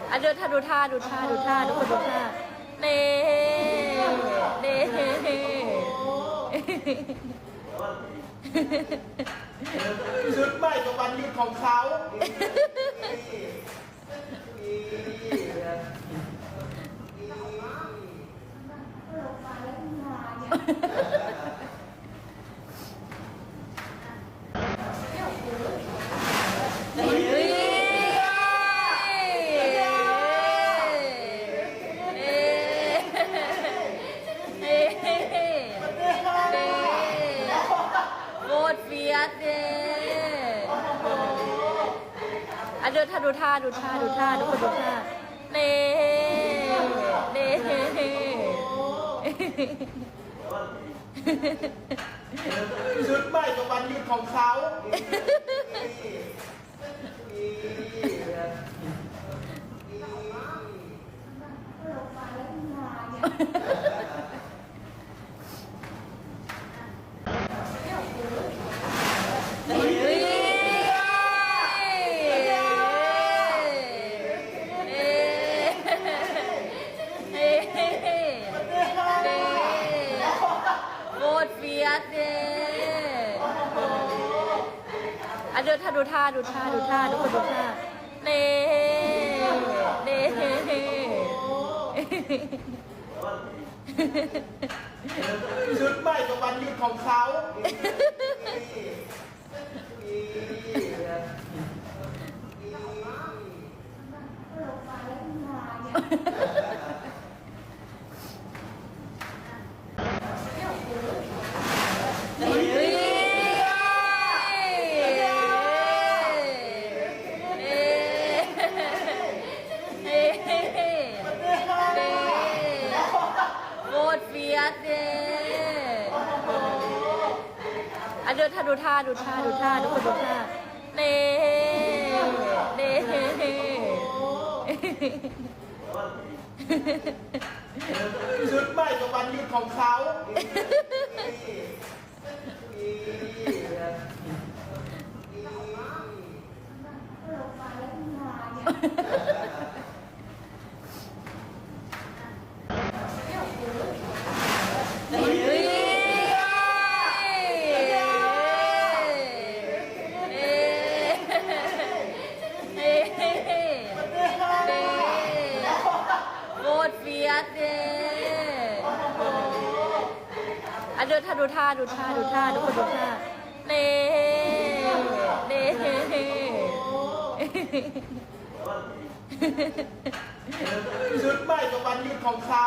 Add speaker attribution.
Speaker 1: อ่ะเดินท่าดูท่าทุกคนดูท่าเน่เน่
Speaker 2: ชุดใหม่กับวันหยุดของเขา
Speaker 1: โคตรเฟียสเด้อ่ะเดินท่าดูท่าทุกคนดูท่าเน่เน่
Speaker 2: ชุดใหม่กับวันหยุดของเขา
Speaker 1: โคตรเฟียสเด้อ่ะเดินท่าดูท่าทุกคนดูท่าเน่เน่
Speaker 2: ชุดใหม่กับวันหยุดของเขา
Speaker 1: โคตรเฟียสเด้อ่ะเดินท่าดูท่าทุกคนดูท่าเน่เน่
Speaker 2: ชุดใหม่กับวันหยุดของเขา
Speaker 1: โคตรเฟียสเด้อ่ะเดินท่าดูท่าทุกคนดูท่าเน่เน่
Speaker 2: ชุดใหม่กับวันหยุดของเขา